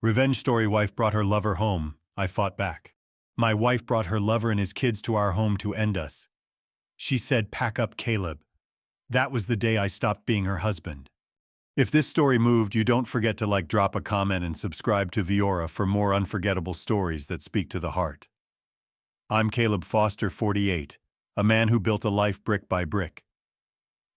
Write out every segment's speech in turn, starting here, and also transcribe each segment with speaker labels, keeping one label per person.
Speaker 1: Revenge story. Wife brought her lover home. I fought back. My wife brought her lover and his kids to our home to end us. She said, "Pack up, Caleb." That was the day I stopped being her husband. If this story moved you, don't forget to drop a comment and subscribe to Viora for more unforgettable stories that speak to the heart. I'm Caleb Foster, 48, a man who built a life brick by brick.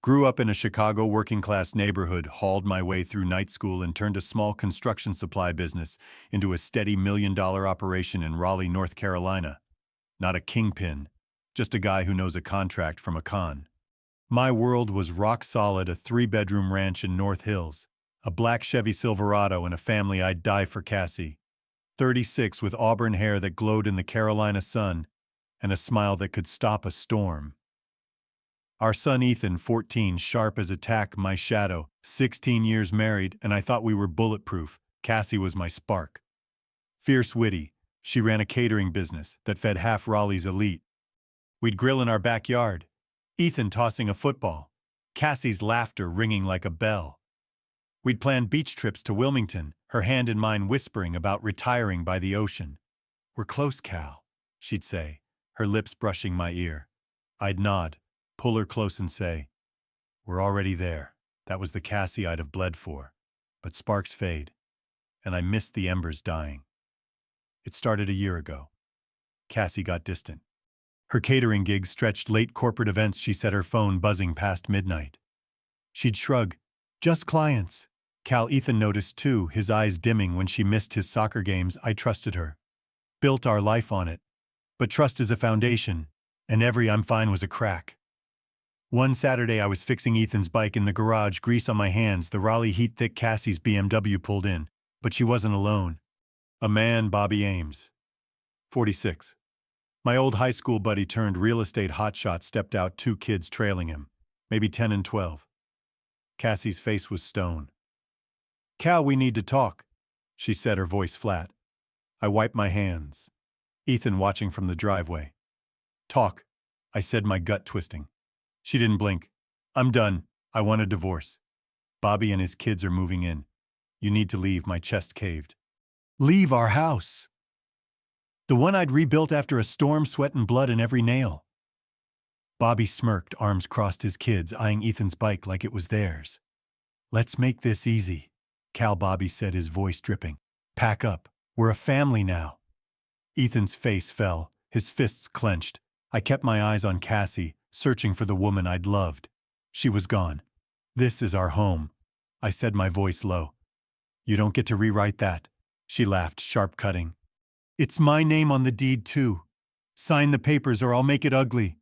Speaker 1: Grew up in a Chicago working-class neighborhood, hauled my way through night school and turned a small construction supply business into a steady $1 million operation in Raleigh, North Carolina. Not a kingpin, just a guy who knows a contract from a con. My world was rock solid, a 3-bedroom ranch in North Hills, a black Chevy Silverado and a family I'd die for. Cassie, 36, with auburn hair that glowed in the Carolina sun and a smile that could stop a storm. Our son Ethan, 14, sharp as a tack, my shadow, 16 years married, and I thought we were bulletproof. Cassie was my spark. Fierce, witty, she ran a catering business that fed half Raleigh's elite. We'd grill in our backyard, Ethan tossing a football, Cassie's laughter ringing like a bell. We'd plan beach trips to Wilmington, her hand in mine whispering about retiring by the ocean. "We're close, Cal," she'd say, her lips brushing my ear. I'd nod, pull her close and say, "We're already there." That was the Cassie I'd have bled for. But sparks fade, and I missed the embers dying. It started a year ago. Cassie got distant. Her catering gigs stretched late, corporate events she set her phone buzzing past midnight. She'd shrug, "Just clients." Cal Ethan noticed too, his eyes dimming when she missed his soccer games. I trusted her. Built our life on it. But trust is a foundation, and every "I'm fine" was a crack. One Saturday I was fixing Ethan's bike in the garage, grease on my hands. The Raleigh heat thick Cassie's BMW pulled in, but she wasn't alone. A man, Bobby Ames, 46. My old high school buddy turned real estate hotshot, stepped out, 2 kids trailing him, maybe 10 and 12. Cassie's face was stone. "Cal, we need to talk," she said, her voice flat. I wiped my hands. Ethan watching from the driveway. "Talk," I said, my gut twisting. She didn't blink. "I'm done. I want a divorce. Bobby and his kids are moving in. You need to leave." My chest caved. "Leave our house? The one I'd rebuilt after a storm, sweat and blood in every nail?" Bobby smirked, arms crossed, his kids eyeing Ethan's bike like it was theirs. "Let's make this easy, Cal," Bobby said, his voice dripping. "Pack up. We're a family now." Ethan's face fell, his fists clenched. I kept my eyes on Cassie, searching for the woman I'd loved. She was gone. "This is our home," I said, my voice low. "You don't get to rewrite that." She laughed, sharp cutting. "It's my name on the deed too. Sign the papers or I'll make it ugly."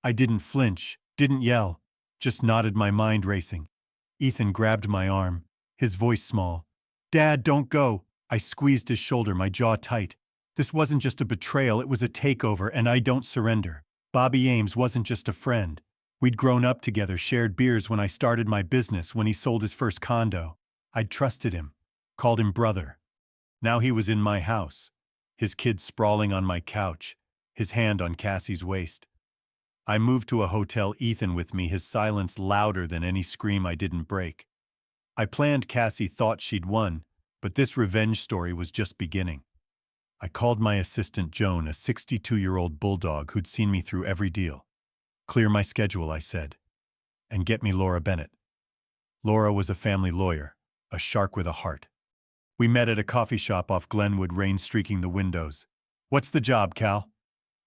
Speaker 1: I didn't flinch, didn't yell, just nodded, my mind racing. Ethan grabbed my arm, his voice small. "Dad, don't go." I squeezed his shoulder, my jaw tight. This wasn't just a betrayal, it was a takeover, and I don't surrender. Bobby Ames wasn't just a friend. We'd grown up together, shared beers when I started my business, when he sold his first condo. I'd trusted him, called him brother. Now he was in my house, his kids sprawling on my couch, his hand on Cassie's waist. I moved to a hotel, Ethan with me, his silence louder than any scream I didn't break. I planned. Cassie thought she'd won, but this revenge story was just beginning. I called my assistant Joan, a 62-year-old bulldog who'd seen me through every deal. "Clear my schedule," I said, "and get me Laura Bennett." Laura was a family lawyer, a shark with a heart. We met at a coffee shop off Glenwood, rain streaking the windows. "What's the job, Cal?"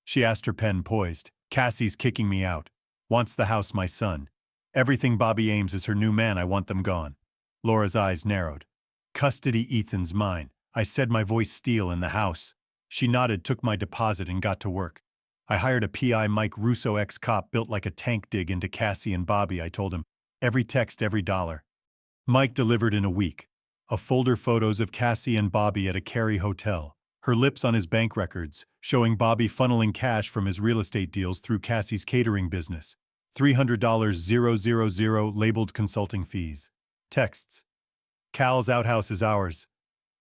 Speaker 1: she asked, her pen poised. "Cassie's kicking me out. Wants the house, my son. Everything. Bobby Ames is her new man. I want them gone." Laura's eyes narrowed. "Custody, Ethan's mine," I said, my voice steel. "In the house." She nodded, took my deposit and got to work. I hired a PI, Mike Russo, ex-cop, built like a tank dig into Cassie and Bobby. I told him, every text, every dollar. Mike delivered in a week. A folder, photos of Cassie and Bobby at a Cary hotel, her lips on his bank records, showing Bobby funneling cash from his real estate deals through Cassie's catering business. $300,000 labeled consulting fees. Texts. "Cal's outhouse is ours."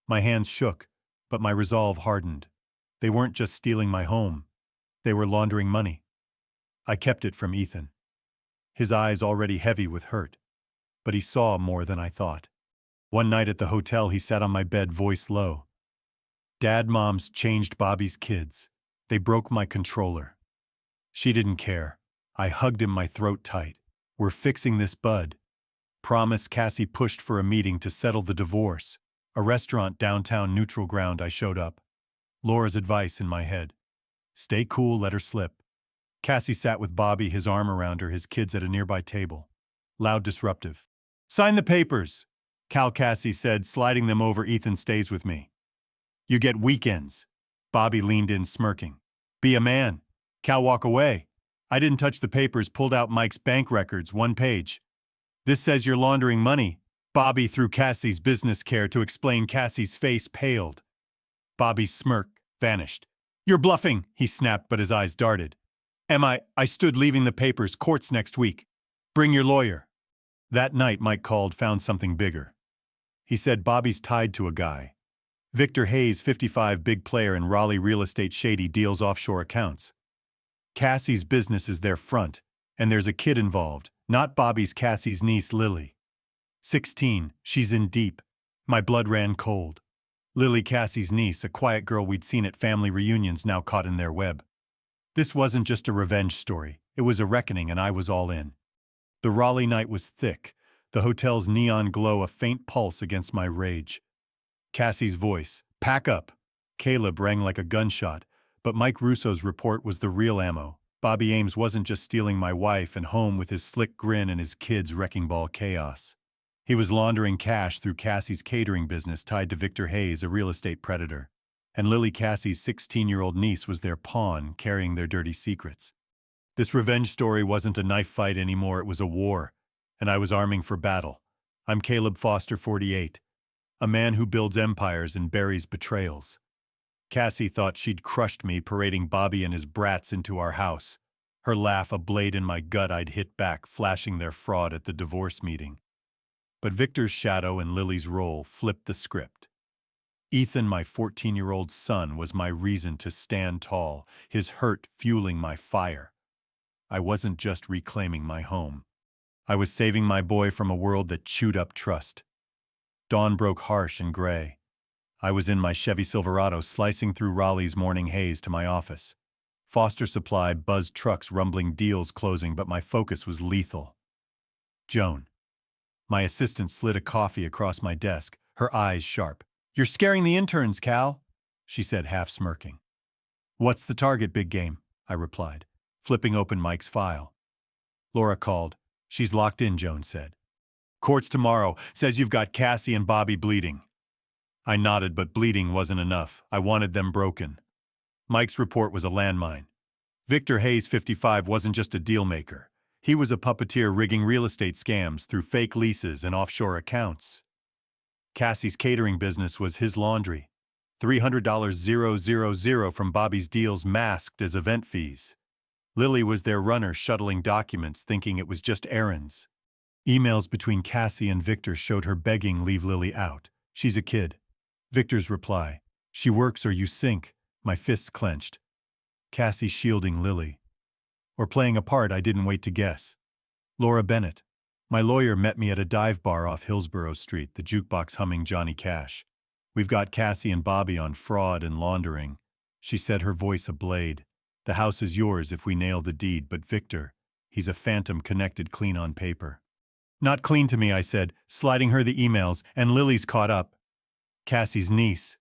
Speaker 1: My hands shook, but my resolve hardened. They weren't just stealing my home. They were laundering money. I kept it from Ethan. His eyes already heavy with hurt. But he saw more than I thought. One night at the hotel, he sat on my bed, voice low. Dad, Mom's changed Bobby's kids. They broke my controller. She didn't care. I hugged him, my throat tight. We're fixing this, bud. Promise. Cassie pushed for a meeting to settle the divorce. A restaurant downtown Neutral Ground. I showed up. Laura's advice in my head. Stay cool, let her slip. Cassie sat with Bobby, his arm around her, his kids at a nearby table. Loud, disruptive. Sign the papers, Cal. Cassie said, sliding them over. Ethan stays with me. You get weekends. Bobby leaned in, smirking. Be a man. Cal, walk away. I didn't touch the papers, pulled out Mike's bank records, one page. This says you're laundering money. Bobby threw Cassie's business care to explain. Cassie's face paled. Bobby's smirk vanished. You're bluffing, he snapped, but his eyes darted. Am I? I stood, leaving the papers. Courts next week. Bring your lawyer. That night, Mike called, found something bigger. He said Bobby's tied to a guy. Victor Hayes, 55, big player in Raleigh real estate, shady deals, offshore accounts. Cassie's business is their front, and there's a kid involved, not Bobby's, Cassie's niece, Lily. 16, she's in deep. My blood ran cold. Lily, Cassie's niece, a quiet girl we'd seen at family reunions, now caught in their web. This wasn't just a revenge story, it was a reckoning, and I was all in. The Raleigh night was thick, the hotel's neon glow a faint pulse against my rage. Cassie's voice, pack up. Caleb, rang like a gunshot, but Mike Russo's report was the real ammo. Bobby Ames wasn't just stealing my wife and home with his slick grin and his kids' wrecking ball chaos. He was laundering cash through Cassie's catering business tied to Victor Hayes, a real estate predator. And Lily, Cassie's 16-year-old niece, was their pawn, carrying their dirty secrets. This revenge story wasn't a knife fight anymore, it was a war, and I was arming for battle. I'm Caleb Foster, 48. A man who builds empires and buries betrayals. Cassie thought she'd crushed me, parading Bobby and his brats into our house. Her laugh a blade in my gut. I'd hit back, flashing their fraud at the divorce meeting. But Victor's shadow and Lily's role flipped the script. Ethan, my 14-year-old son, was my reason to stand tall, his hurt fueling my fire. I wasn't just reclaiming my home. I was saving my boy from a world that chewed up trust. Dawn broke harsh and gray. I was in my Chevy Silverado, slicing through Raleigh's morning haze to my office. Foster Supply buzzed, trucks rumbling, deals closing, but my focus was lethal. Joan. My assistant slid a coffee across my desk, her eyes sharp. You're scaring the interns, Cal, she said, half smirking. What's the target, big game? I replied, flipping open Mike's file. Laura called. She's locked in, Joan said. Courts tomorrow, says you've got Cassie and Bobby bleeding. I nodded, but bleeding wasn't enough. I wanted them broken. Mike's report was a landmine. Victor Hayes, 55, wasn't just a deal maker. He was a puppeteer, rigging real estate scams through fake leases and offshore accounts. Cassie's catering business was his laundry. $300,000 from Bobby's deals masked as event fees. Lily was their runner, shuttling documents, thinking it was just errands. Emails between Cassie and Victor showed her begging, leave Lily out. She's a kid. Victor's reply, she works or you sink. My fists clenched. Cassie shielding Lily. Or playing a part I didn't wait to guess. Laura Bennett. My lawyer met me at a dive bar off Hillsborough Street, the jukebox humming Johnny Cash. We've got Cassie and Bobby on fraud and laundering. She said, her voice a blade. The house is yours if we nail the deed, but Victor, he's a phantom connected clean on paper. Not clean to me, I said, sliding her the emails, and Lily's caught up. Cassie's niece.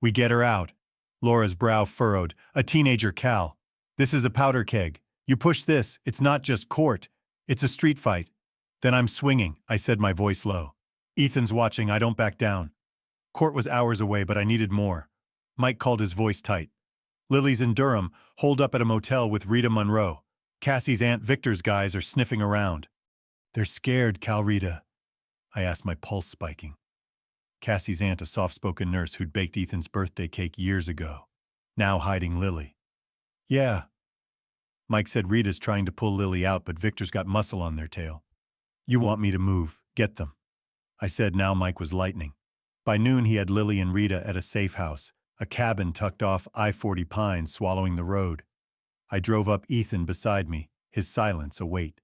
Speaker 1: We get her out. Laura's brow furrowed. A teenager, Cal. This is a powder keg. You push this, it's not just court. It's a street fight. Then I'm swinging, I said, my voice low. Ethan's watching, I don't back down. Court was hours away, but I needed more. Mike called, his voice tight. Lily's in Durham, holed up at a motel with Rita Monroe. Cassie's aunt Victor's guys are sniffing around. They're scared, Cal. Rita, I asked, my pulse spiking. Cassie's aunt, a soft-spoken nurse who'd baked Ethan's birthday cake years ago, now hiding Lily. Yeah. Mike said, Rita's trying to pull Lily out, but Victor's got muscle on their tail. You want me to move, get them. I said. Now Mike was lightning. By noon he had Lily and Rita at a safe house, a cabin tucked off I-40 Pines, swallowing the road. I drove up, Ethan beside me, his silence a weight.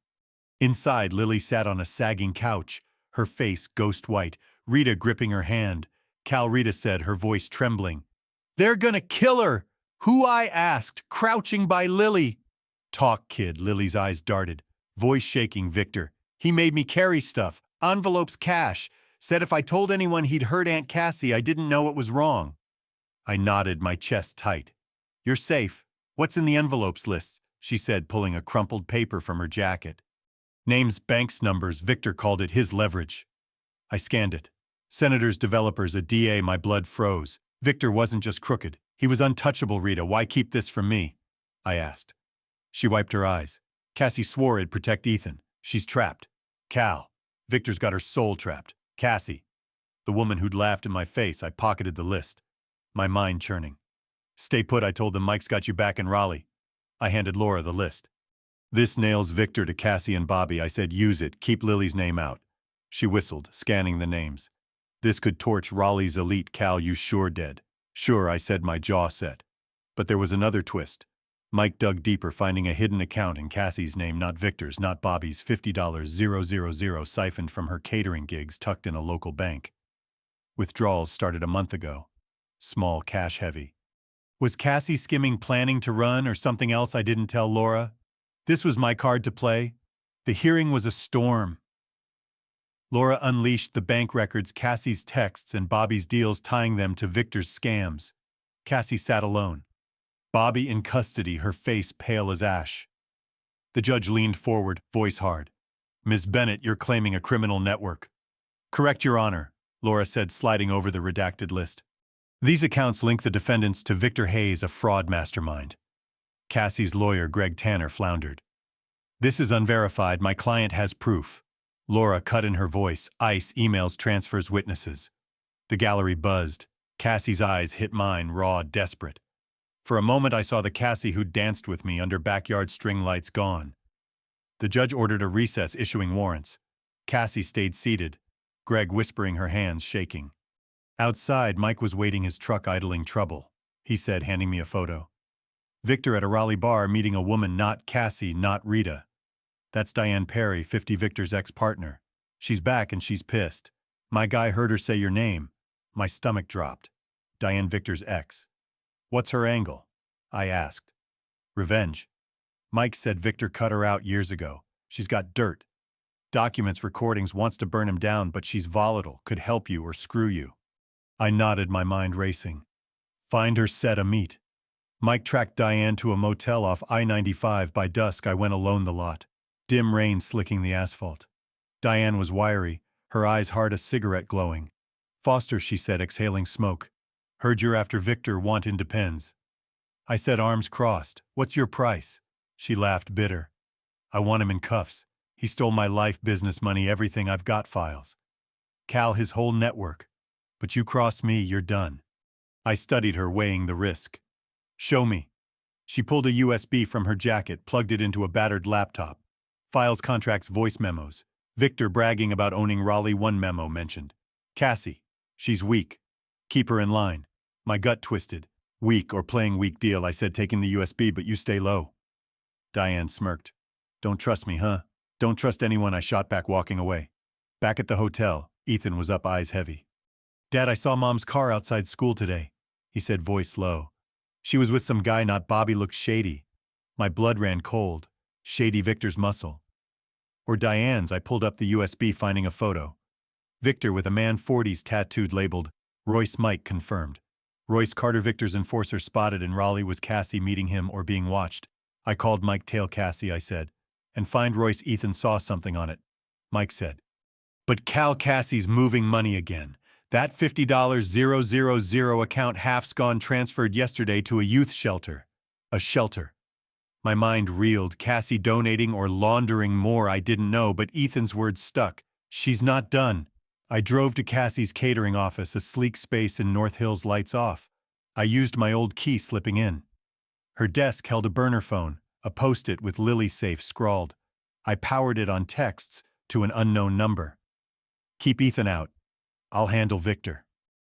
Speaker 1: Inside, Lily sat on a sagging couch, her face ghost white, Rita gripping her hand. Cal, Rita said, her voice trembling. "They're gonna kill her!" "Who?" I asked, crouching by Lily. "Talk, kid," Lily's eyes darted. Voice shaking. "Victor. He made me carry stuff. Envelopes, cash. Said if I told anyone he'd hurt Aunt Cassie, I didn't know it was wrong." I nodded, my chest tight. "You're safe. What's in the envelopes list?" she said, pulling a crumpled paper from her jacket. "Names, banks, numbers." Victor called it his leverage. I scanned it. Senators, developers, a DA. My blood froze. Victor wasn't just crooked. He was untouchable. "Rita, why keep this from me?" I asked. She wiped her eyes. "Cassie swore it'd protect Ethan. She's trapped." "Cal. Victor's got her soul trapped." "Cassie." The woman who'd laughed in my face. I pocketed the list, my mind churning. "Stay put," I told them. "Mike's got you back in Raleigh." I handed Laura the list. "This nails Victor to Cassie and Bobby." I said, "Use it. Keep Lily's name out." She whistled, scanning the names. "This could torch Raleigh's elite." "Cal, you sure dead?" "Sure," I said, my jaw set. But there was another twist. Mike dug deeper, finding a hidden account in Cassie's name, not Victor's, not Bobby's. $50,000 siphoned from her catering gigs tucked in a local bank. Withdrawals started a month ago. Small, cash heavy. Was Cassie skimming, planning to run, or something else I didn't tell Laura? This was my card to play. The hearing was a storm. Laura unleashed the bank records, Cassie's texts, and Bobby's deals, tying them to Victor's scams. Cassie sat alone. Bobby in custody, her face pale as ash. The judge leaned forward, voice hard. "Ms. Bennett, you're claiming a criminal network." "Correct, Your Honor," Laura said, sliding over the redacted list. "These accounts link the defendants to Victor Hayes, a fraud mastermind." Cassie's lawyer, Greg Tanner, floundered. "This is unverified. My client has proof." Laura cut in her voice. "ICE, emails, transfers, witnesses." The gallery buzzed. Cassie's eyes hit mine, raw, desperate. For a moment I saw the Cassie who danced with me under backyard string lights gone. The judge ordered a recess, issuing warrants. Cassie stayed seated, Greg whispering, her hands shaking. Outside, Mike was waiting his truck, idling. "Trouble," he said, handing me a photo. "Victor at a Raleigh bar meeting a woman, not Cassie, not Rita. That's Diane Perry, 50, Victor's ex-partner. She's back and she's pissed. My guy heard her say your name." My stomach dropped. Diane, Victor's ex. "What's her angle?" I asked. "Revenge. Mike said Victor cut her out years ago. She's got dirt. Documents, recordings, wants to burn him down, but she's volatile, could help you or screw you." I nodded, my mind racing. "Find her, set a meet." Mike tracked Diane to a motel off I-95. By dusk, I went alone the lot. Dim rain slicking the asphalt. Diane was wiry, her eyes hard, a cigarette glowing. "Foster," she said, exhaling smoke. "Heard you're after Victor, want in depends." I said, arms crossed. "What's your price?" She laughed, bitter. "I want him in cuffs. He stole my life, business, money, everything I've got, files. Cal, his whole network. But you cross me, you're done." I studied her, weighing the risk. "Show me." She pulled a USB from her jacket, plugged it into a battered laptop. Files, contracts, voice memos. Victor bragging about owning Raleigh. One memo mentioned Cassie. "She's weak. Keep her in line." My gut twisted. "Weak or playing weak deal," I said, taking the USB, "but you stay low." Diane smirked. "Don't trust me, huh?" "Don't trust anyone," I shot back, walking away. Back at the hotel, Ethan was up, eyes heavy. "Dad, I saw Mom's car outside school today," he said, voice low. "She was with some guy, not Bobby. Looked shady." My blood ran cold. Shady Victor's muscle. Or Diane's. I pulled up the USB, finding a photo. Victor with a man 40s tattooed, labeled Royce. Mike confirmed. Royce Carter, Victor's enforcer, spotted in Raleigh. Was Cassie meeting him or being watched? I called Mike. "Tail Cassie," I said, "and find Royce." Ethan saw something on it. Mike said, "But Cal, Cassie's moving money again. That $50,000 account, half's gone, transferred yesterday to a youth shelter." A shelter. My mind reeled. Cassie donating or laundering more, I didn't know, but Ethan's words stuck. "She's not done." I drove to Cassie's catering office, a sleek space in North Hills, lights off. I used my old key, slipping in. Her desk held a burner phone, a post-it with Lily safe scrawled. I powered it on texts to an unknown number. "Keep Ethan out. I'll handle Victor.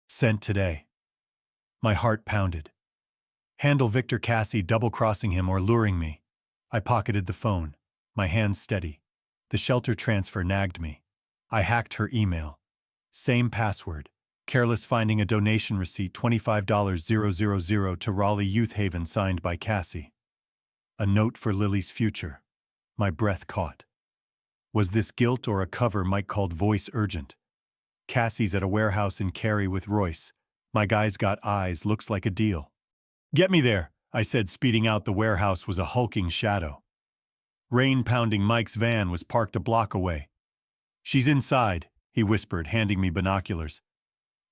Speaker 1: Sent today." My heart pounded. Handle Victor, Cassie double-crossing him or luring me. I pocketed the phone, my hands steady. The shelter transfer nagged me. I hacked her email. Same password. Careless finding a donation receipt $25,000 to Raleigh Youth Haven signed by Cassie. A note for Lily's future. My breath caught. Was this guilt or a cover Mike called voice urgent? Cassie's at a warehouse in Cary with Royce. My guy's got eyes, looks like a deal. Get me there, I said, speeding out. The warehouse was a hulking shadow. Rain-pounding Mike's van was parked a block away. She's inside, he whispered, handing me binoculars.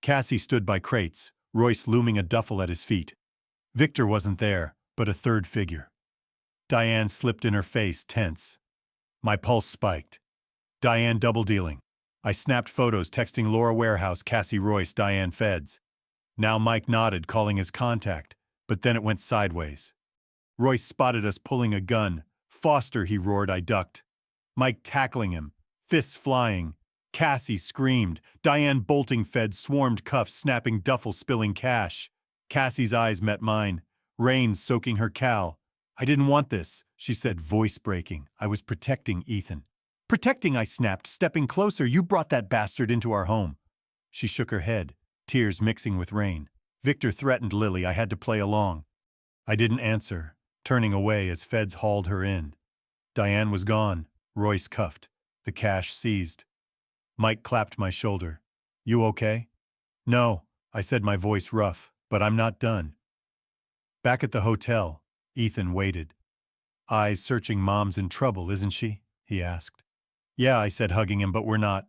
Speaker 1: Cassie stood by crates, Royce looming a duffel at his feet. Victor wasn't there, but a third figure. Diane slipped in her face, tense. My pulse spiked. Diane double-dealing. I snapped photos, texting Laura warehouse, Cassie Royce, Diane feds. Now Mike nodded, calling his contact, but then it went sideways. Royce spotted us pulling a gun. Foster, he roared. I ducked. Mike tackling him, fists flying. Cassie screamed. Diane bolting, feds swarmed, cuffs snapping, duffel spilling cash. Cassie's eyes met mine, rain soaking her cowl. I didn't want this, she said, voice breaking. I was protecting Ethan. Protecting, I snapped, stepping closer. You brought that bastard into our home. She shook her head, tears mixing with rain. Victor threatened Lily. I had to play along. I didn't answer, turning away as feds hauled her in. Diane was gone, Royce cuffed, the cash seized. Mike clapped my shoulder. You okay? No, I said, my voice rough, but I'm not done. Back at the hotel, Ethan waited. Eyes searching. Mom's in trouble, isn't she? He asked. Yeah, I said, hugging him, but we're not.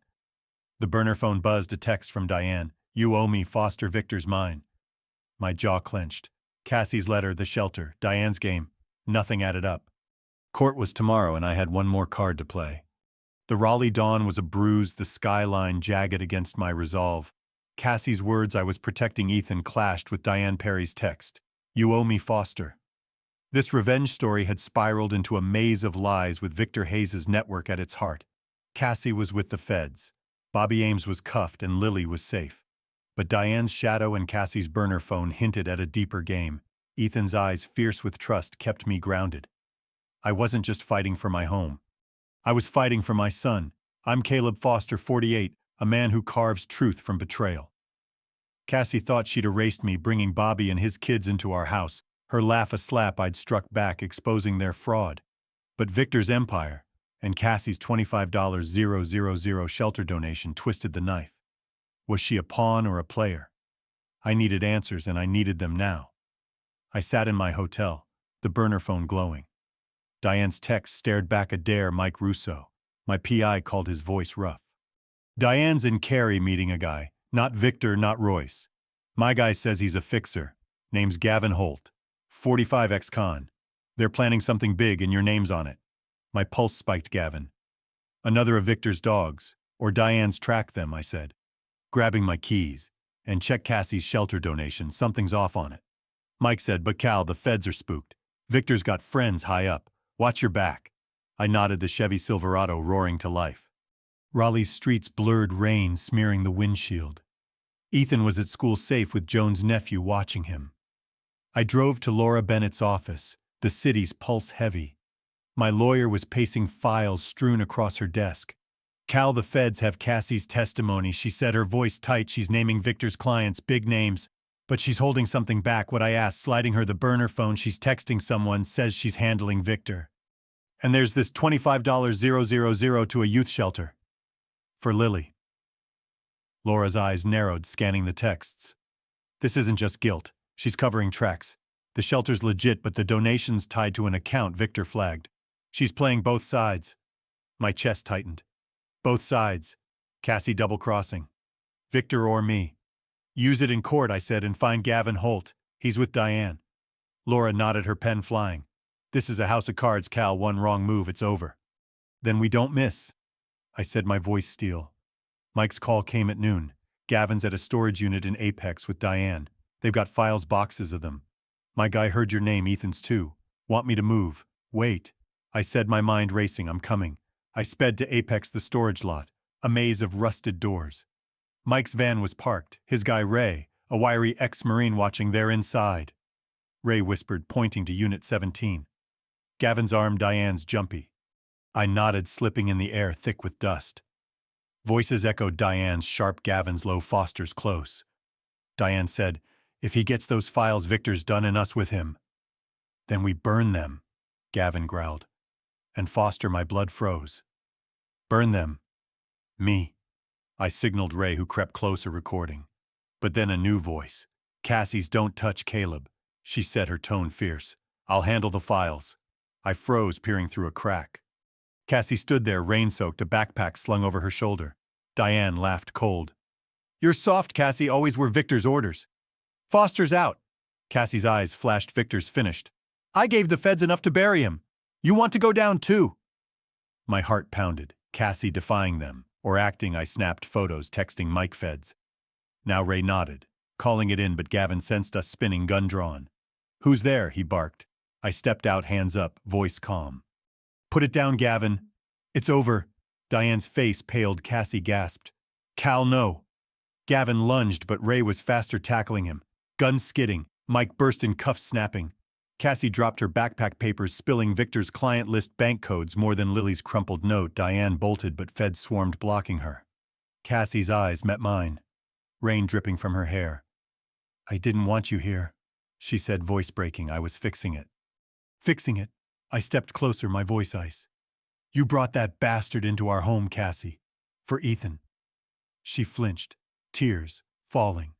Speaker 1: The burner phone buzzed, a text from Diane. You owe me, Foster, Victor's mine. My jaw clenched. Cassie's letter, the shelter, Diane's game. Nothing added up. Court was tomorrow and I had one more card to play. The Raleigh dawn was a bruise, the skyline jagged against my resolve. Cassie's words, I was protecting Ethan, clashed with Diane Perry's text. You owe me, Foster. This revenge story had spiraled into a maze of lies with Victor Hayes' network at its heart. Cassie was with the feds. Bobby Ames was cuffed and Lily was safe. But Diane's shadow and Cassie's burner phone hinted at a deeper game. Ethan's eyes, fierce with trust, kept me grounded. I wasn't just fighting for my home. I was fighting for my son. I'm Caleb Foster, 48, a man who carves truth from betrayal. Cassie thought she'd erased me, bringing Bobby and his kids into our house. Her laugh a slap I'd struck back, exposing their fraud. But Victor's empire and Cassie's $25,000 shelter donation twisted the knife. Was she a pawn or a player? I needed answers, and I needed them now. I sat in my hotel, the burner phone glowing. Diane's text stared back, a dare, Mike Russo. My PI called his voice rough. Diane's in Cary meeting a guy, not Victor, not Royce. My guy says he's a fixer. Name's Gavin Holt. 45 ex-con. They're planning something big and your name's on it. My pulse spiked. Gavin. Another of Victor's dogs, or Diane's tracked them, I said. Grabbing my keys. And check Cassie's shelter donation, something's off on it. Mike said, but Cal, the feds are spooked. Victor's got friends high up. Watch your back. I nodded, the Chevy Silverado roaring to life. Raleigh's streets blurred, rain smearing the windshield. Ethan was at school safe with Joan's nephew watching him. I drove to Laura Bennett's office, the city's pulse heavy. My lawyer was pacing files strewn across her desk. Cal, the feds have Cassie's testimony, she said, her voice tight. She's naming Victor's clients, big names. But she's holding something back. What I asked, sliding her the burner phone. She's texting someone, says she's handling Victor. And there's this $25,000 to a youth shelter. For Lily. Laura's eyes narrowed, scanning the texts. This isn't just guilt. She's covering tracks. The shelter's legit, but the donation's tied to an account, Victor flagged. She's playing both sides. My chest tightened. Both sides. Cassie double-crossing. Victor or me. Use it in court, I said, and find Gavin Holt. He's with Diane. Laura nodded, her pen flying. This is a house of cards, Cal. One wrong move, it's over. Then we don't miss. I said, my voice steel. Mike's call came at noon. Gavin's at a storage unit in Apex with Diane. They've got files, boxes of them. My guy heard your name, Ethan's too. Want me to move? Wait. I said, my mind racing, I'm coming. I sped to Apex, the storage lot, a maze of rusted doors. Mike's van was parked, his guy Ray, a wiry ex-Marine, watching there inside. Ray whispered, pointing to Unit 17. Gavin's arm, Diane's jumpy. I nodded, slipping in the air thick with dust. Voices echoed Diane's sharp, Gavin's low, Foster's close. Diane said, "If he gets those files, Victor's done and us with him." "Then we burn them," Gavin growled. And Foster, my blood froze. "Burn them." "Me." I signaled Ray, who crept closer, recording. But then a new voice. "Cassie's, don't touch Caleb," she said, her tone fierce. "I'll handle the files." I froze, peering through a crack. Cassie stood there, rain-soaked, a backpack slung over her shoulder. Diane laughed cold. "You're soft, Cassie, always were Victor's orders." "Foster's out." Cassie's eyes flashed. "Victor's finished. I gave the feds enough to bury him. You want to go down too?" My heart pounded. Cassie defying them, or acting. I snapped photos, texting Mike feds. Now Ray nodded, calling it in, but Gavin sensed us spinning, gun drawn. "Who's there?" he barked. I stepped out, hands up, voice calm. "Put it down, Gavin. It's over." Diane's face paled. Cassie gasped. "Cal, no." Gavin lunged, but Ray was faster, tackling him. Gun skidding. Mike burst in, cuffs snapping. Cassie dropped her backpack, papers spilling, Victor's client list, bank codes, more than Lily's crumpled note. Diane bolted, but feds swarmed, blocking her. Cassie's eyes met mine, rain dripping from her hair. "I didn't want you here," she said, voice breaking. "I was fixing it." "Fixing it?" I stepped closer, my voice ice. "You brought that bastard into our home, Cassie. For Ethan." She flinched, tears falling.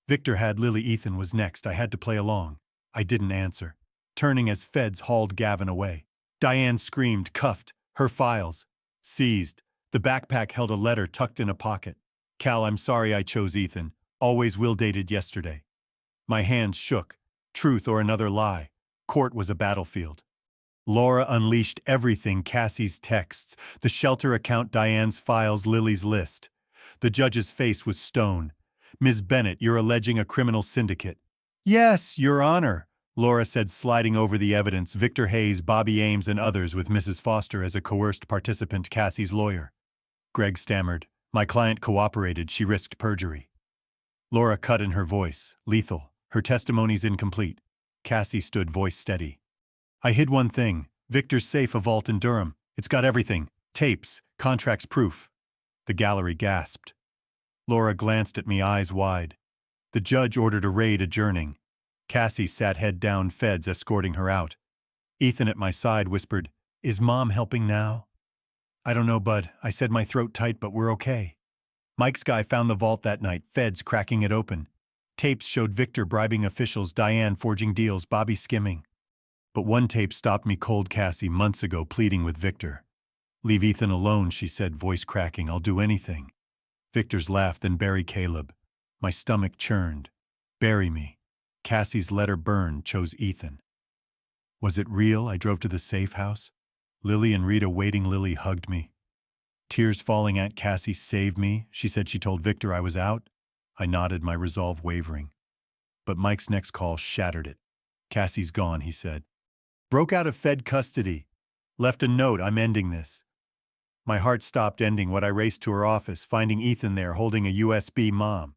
Speaker 1: Victor had Lily. Ethan was next. I had to play along. I didn't answer, turning as feds hauled Gavin away. Diane screamed, cuffed, her files seized. The backpack held a letter tucked in a pocket. "Cal, I'm sorry I chose Ethan. Always will, dated yesterday." My hands shook. Truth or another lie. Court was a battlefield. Laura unleashed everything: Cassie's texts, the shelter account, Diane's files, Lily's list. The judge's face was stone. "Ms. Bennett, you're alleging a criminal syndicate." "Yes, Your Honor," Laura said, sliding over the evidence. Victor Hayes, Bobby Ames, and others, with Mrs. Foster as a coerced participant, Cassie's lawyer. Greg stammered. "My client cooperated. She risked perjury." Laura cut in, her voice lethal. "Her testimony's incomplete." Cassie stood, voice steady. "I hid one thing. Victor's safe, a vault in Durham. It's got everything. Tapes, contracts, proof." The gallery gasped. Laura glanced at me, eyes wide. The judge ordered a raid, adjourning. Cassie sat head down, feds escorting her out. Ethan at my side whispered, "Is Mom helping now?" "I don't know, Bud," I said, my throat tight, "but we're okay." Mike's guy found the vault that night, feds cracking it open. Tapes showed Victor bribing officials, Diane forging deals, Bobby skimming. But one tape stopped me cold. Cassie, months ago, pleading with Victor. "Leave Ethan alone," she said, voice cracking. "I'll do anything." Victor's laugh, "Then bury Caleb." My stomach churned. Bury me. Cassie's letter burned, chose Ethan. Was it real? I drove to the safe house. Lily and Rita waiting. Lily hugged me. Tears falling. "Aunt Cassie, save me," she said. "She told Victor I was out." I nodded, my resolve wavering. But Mike's next call shattered it. "Cassie's gone," he said. "Broke out of Fed custody. Left a note, I'm ending this." My heart stopped ending what I raced to her office, finding Ethan there holding a USB. "Mom,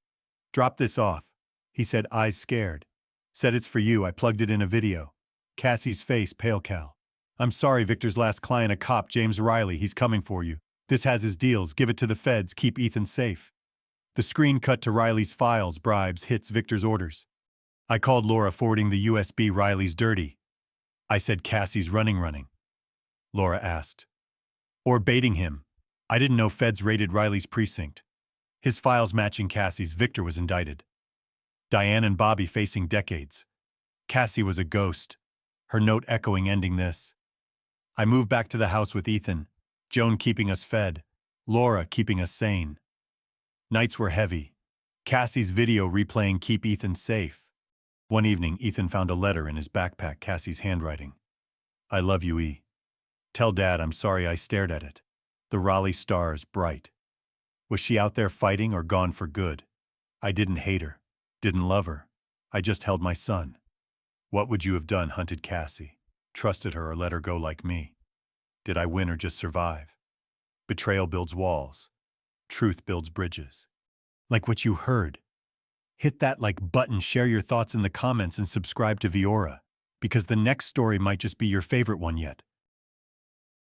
Speaker 1: drop this off," he said, eyes scared. "Said it's for you. I plugged it in a video." Cassie's face pale. "Cal, I'm sorry, Victor's last client, a cop, James Riley, he's coming for you. This has his deals. Give it to the feds. Keep Ethan safe." The screen cut to Riley's files, bribes, hits, Victor's orders. I called Laura, forwarding the USB. "Riley's dirty." I said, "Cassie's running." Laura asked. "Or baiting him." I didn't know feds raided Riley's precinct. His files matching Cassie's. Victor was indicted. Diane and Bobby facing decades. Cassie was a ghost. Her note echoing, ending this. I moved back to the house with Ethan, Joan keeping us fed, Laura keeping us sane. Nights were heavy. Cassie's video replaying, "Keep Ethan safe." One evening, Ethan found a letter in his backpack, Cassie's handwriting. "I love you, E. Tell Dad I'm sorry I stared at it." The Raleigh stars bright. Was she out there fighting or gone for good? I didn't hate her, didn't love her. I just held my son. What would you have done? Hunted Cassie. Trusted her or let her go like me? Did I win or just survive? Betrayal builds walls. Truth builds bridges. Like what you heard. Hit that like button, share your thoughts in the comments, and subscribe to Viora, because the next story might just be your favorite one yet.